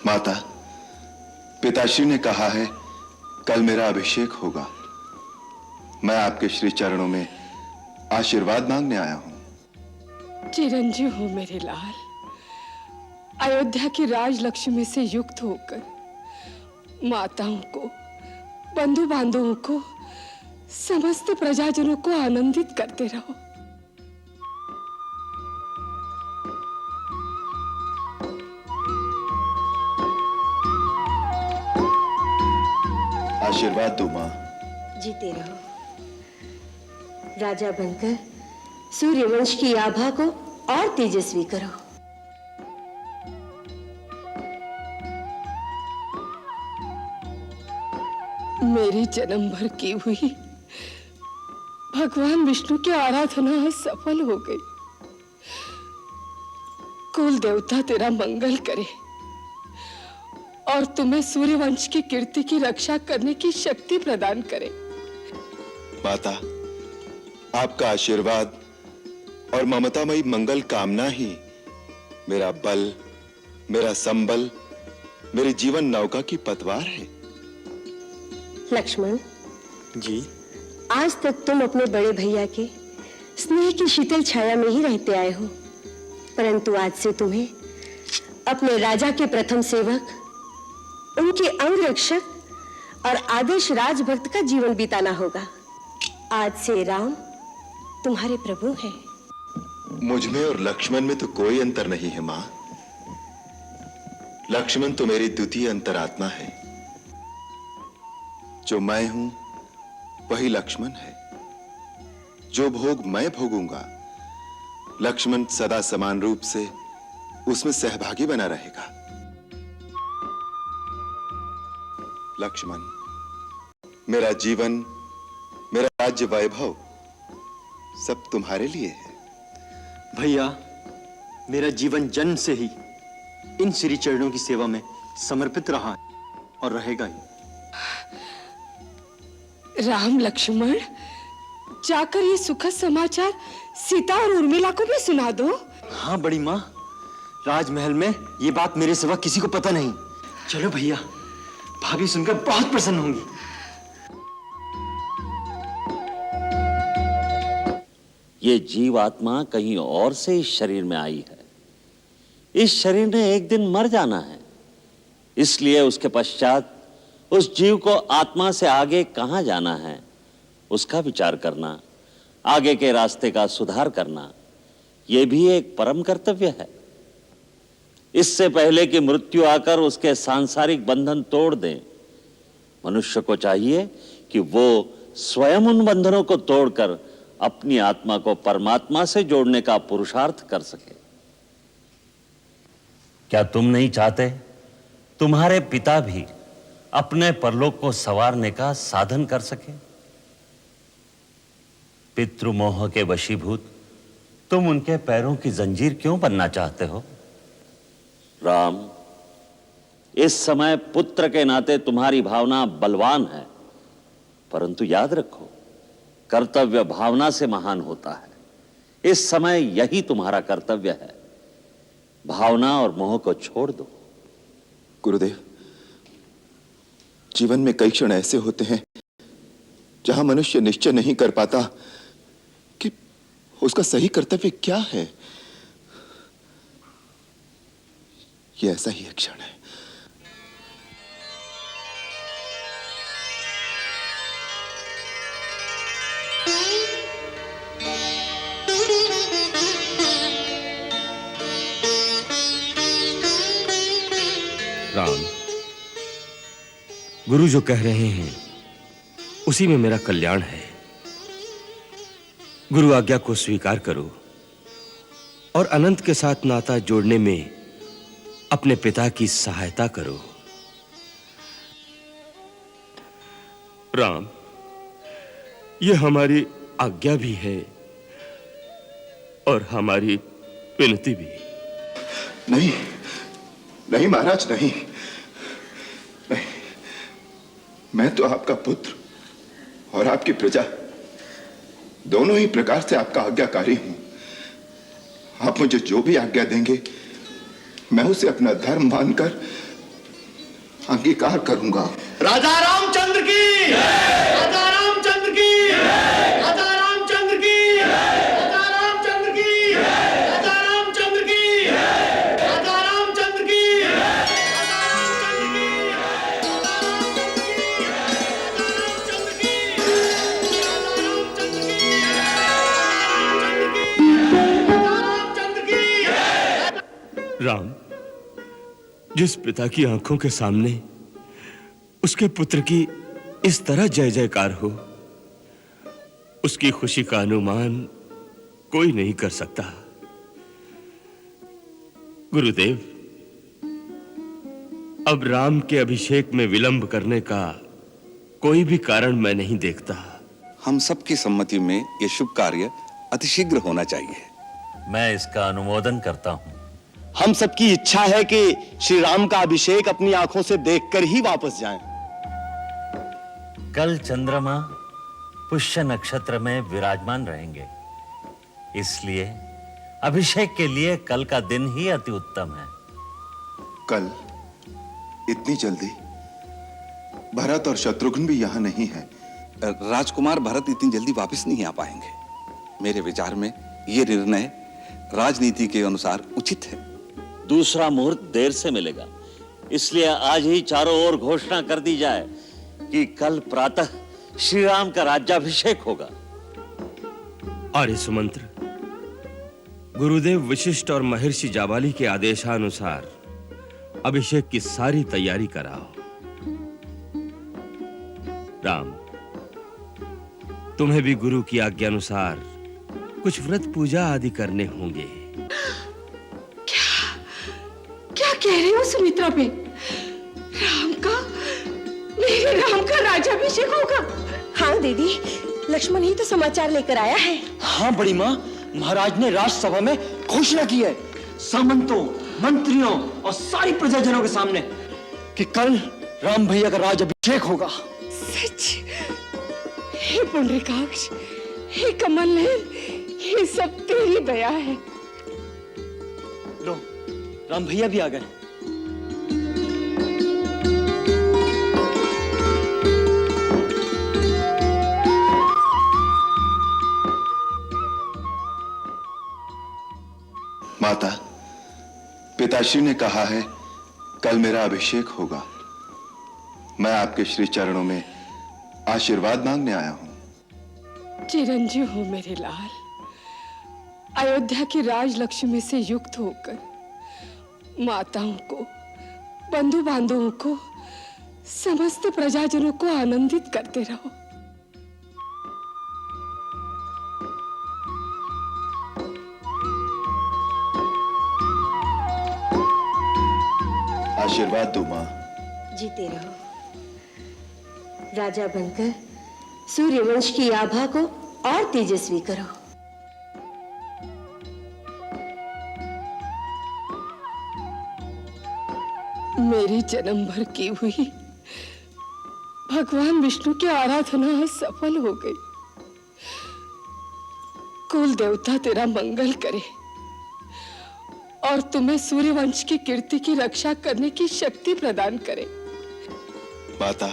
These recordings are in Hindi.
माता, पिताश्री ने कहा है कल मेरा अभिषेक होगा। मैं आपके श्री चरणों में आशीर्वाद मांगने आया हूं। चिरंजीव हो मेरे लाल। अयोध्या की राजलक्ष्मी से युक्त होकर माताओं को, बंधु बांधवों को, समस्त प्रजाजनों को आनंदित करते रहो। आशीर्वाद दो मां। जीते रहो। राजा बनकर सूर्यवंश की आभा को और तेजस्वी करो। मेरी जन्म भर की हुई भगवान विष्णु की आराधना सफल हो गई। कुल देवता तेरा मंगल करे और तुम्हें सूर्यवंश की कीर्ति की रक्षा करने की शक्ति प्रदान करे। माता, आपका आशीर्वाद और ममतामयी मंगल कामना ही मेरा बल, मेरा संबल, मेरी जीवन नौका की पतवार है। लक्ष्मण जी, आज तक तुम अपने बड़े भैया के स्नेह की शीतल छाया में ही रहते आए हो, परंतु आज से तुम्हें अपने राजा के प्रथम सेवक, उनके अंगरक्षक और आदर्श राजभक्त का जीवन बिताना होगा। आज से राम तुम्हारे प्रभु हैं। मुझ में और लक्ष्मण में तो कोई अंतर नहीं है मां। लक्ष्मण तो मेरी द्वितीय अंतरात्मा है। जो मैं हूं वही लक्ष्मण है। जो भोग मैं भोगूंगा, लक्ष्मण सदा समान रूप से उसमें सहभागी बना रहेगा। लक्ष्मण, मेरा जीवन, मेरा राज्य वैभव सब तुम्हारे लिए है। भैया, मेरा जीवन जन्म से ही इन श्री चरणों की सेवा में समर्पित रहा है और रहेगा ही। राम लक्ष्मण, जाकर ये सुखद समाचार सीता और उर्मिला को भी सुना दो। हाँ बड़ी माँ, राजमहल में ये बात मेरे सिवा किसी को पता नहीं। चलो भैया, भाभी सुनकर बहुत प्रसन्न होंगी। ये जीव आत्मा कहीं और से इस शरीर में आई है। इस शरीर ने एक दिन मर जाना है, इसलिए उसके पश्चात उस जीव को आत्मा से आगे कहां जाना है उसका विचार करना, आगे के रास्ते का सुधार करना, यह भी एक परम कर्तव्य है। इससे पहले कि मृत्यु आकर उसके सांसारिक बंधन तोड़ दे, मनुष्य को चाहिए कि वो स्वयं उन बंधनों को तोड़कर अपनी आत्मा को परमात्मा से जोड़ने का पुरुषार्थ कर सके। क्या तुम नहीं चाहते तुम्हारे पिता भी अपने परलोक को संवारने का साधन कर सके? पितृमोह के वशीभूत तुम उनके पैरों की जंजीर क्यों बनना चाहते हो? राम, इस समय पुत्र के नाते तुम्हारी भावना बलवान है, परंतु याद रखो, कर्तव्य भावना से महान होता है। इस समय यही तुम्हारा कर्तव्य है। भावना और मोह को छोड़ दो। गुरुदेव, जीवन में कई क्षण ऐसे होते हैं जहां मनुष्य निश्चय नहीं कर पाता कि उसका सही कर्तव्य क्या है। यह ऐसा ही एक क्षण है। राम, गुरु जो कह रहे हैं उसी में मेरा कल्याण है। गुरु आज्ञा को स्वीकार करो और अनंत के साथ नाता जोड़ने में अपने पिता की सहायता करो। राम, यह हमारी आज्ञा भी है और हमारी विनती भी। नहीं नहीं महाराज, नहीं नहीं, मैं तो आपका पुत्र और आपकी प्रजा दोनों ही प्रकार से आपका आज्ञाकारी हूं। आप मुझे जो भी आज्ञा देंगे मैं उसे अपना धर्म मानकर अंगीकार करूंगा। राजा रामचंद्र की, राजा रामचंद्र की, राजा रामचंद्र की, राजा रामचंद्र की, राजा रामचंद्र की, राजा रामचंद्र की, राजा रामचंद्र की। राम, जिस पिता की आंखों के सामने उसके पुत्र की इस तरह जय जयकार हो, उसकी खुशी का अनुमान कोई नहीं कर सकता। गुरुदेव, अब राम के अभिषेक में विलंब करने का कोई भी कारण मैं नहीं देखता। हम सबकी सम्मति में यह शुभ कार्य अतिशीघ्र होना चाहिए। मैं इसका अनुमोदन करता हूं। हम सबकी इच्छा है कि श्री राम का अभिषेक अपनी आंखों से देखकर ही वापस जाएं। कल चंद्रमा पुष्य नक्षत्र में विराजमान रहेंगे, इसलिए अभिषेक के लिए कल का दिन ही अति उत्तम है। कल? इतनी जल्दी? भरत और शत्रुघ्न भी यहां नहीं है। राजकुमार भरत इतनी जल्दी वापस नहीं आ पाएंगे। मेरे विचार में यह निर्णय राजनीति के अनुसार उचित है। दूसरा मुहूर्त देर से मिलेगा, इसलिए आज ही चारों ओर घोषणा कर दी जाए कि कल प्रातः श्री राम का राज्याभिषेक होगा। आर्य सुमंत्र, गुरुदेव वशिष्ठ और महर्षि जाबाली के आदेशानुसार अभिषेक की सारी तैयारी कराओ। राम, तुम्हें भी गुरु की आज्ञा अनुसार कुछ व्रत पूजा आदि करने होंगे। क्या कह रहे हो सुमित्रा बे? मेरे राम का राज्याभिषेक होगा? हाँ दीदी, लक्ष्मण ही तो समाचार लेकर आया है। हाँ बड़ी माँ, महाराज ने राजसभा में घोषणा की है, सामंतों, मंत्रियों और सारी प्रजाजनों के सामने, कि कल राम भैया का राज्याभिषेक होगा। सच? हे पुंडरीकाक्ष, हे कमल नयन, ये सब तेरी दया है। लो, राम भैया भी आ गए। माता, पिताश्री ने कहा है कल मेरा अभिषेक होगा। मैं आपके श्री चरणों में आशीर्वाद मांगने आया हूं। चिरंजीव हो मेरे लाल। अयोध्या की राजलक्ष्मी से युक्त होकर माताओं को, बंधु बांधवों को, समस्त प्रजाजनों को आनंदित करते रहो। आशीर्वाद दो मां। जीते रहो। राजा बनकर सूर्यवंश की आभा को और तेजस्वी करो। मेरी जन्म भर की हुई भगवान विष्णु की आराधना सफल हो गई। कुल देवता तेरा मंगल करे और तुम्हें सूर्यवंश की कीर्ति की रक्षा करने की शक्ति प्रदान करे। माता,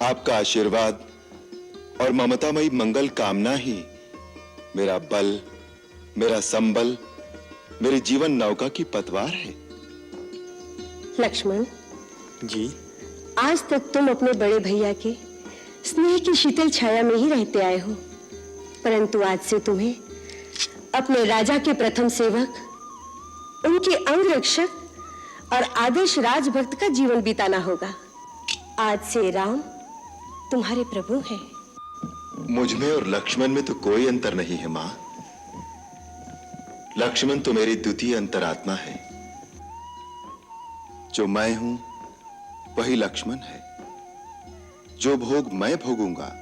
आपका आशीर्वाद और ममतामयी मंगल कामना ही मेरा बल, मेरा संबल, मेरे जीवन नौका की पतवार है। लक्ष्मण जी, आज तक तुम अपने बड़े भैया के स्नेह की शीतल छाया में ही रहते आए हो, परंतु आज से तुम्हें अपने राजा के प्रथम सेवक, उनके अंग रक्षक और आदर्श राजभक्त का जीवन बिताना होगा। आज से राम तुम्हारे प्रभु हैं। मुझ में और लक्ष्मण में तो कोई अंतर नहीं है मां। लक्ष्मण तो मेरी द्वितीय अंतरात्मा है। जो मैं हूं वही लक्ष्मण है। जो भोग मैं भोगूंगा,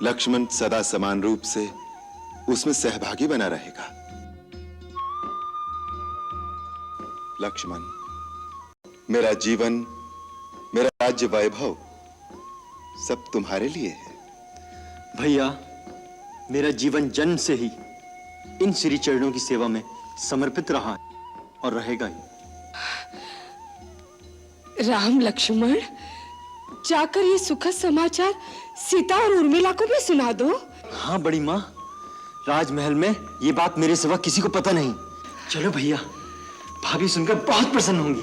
लक्ष्मण सदा समान रूप से उसमें सहभागी बना रहेगा। लक्ष्मण, मेरा जीवन, मेरा राज्य वैभव सब तुम्हारे लिए है। भैया, मेरा जीवन जन्म से ही इन श्री चरणों की सेवा में समर्पित रहा है और रहेगा ही। राम लक्ष्मण, जाकर ये सुखद समाचार सीता और उर्मिला को भी सुना दो। हाँ बड़ी माँ, राजमहल में ये बात मेरे सिवा किसी को पता नहीं। चलो भैया, भाभी सुनकर बहुत प्रसन्न होंगी।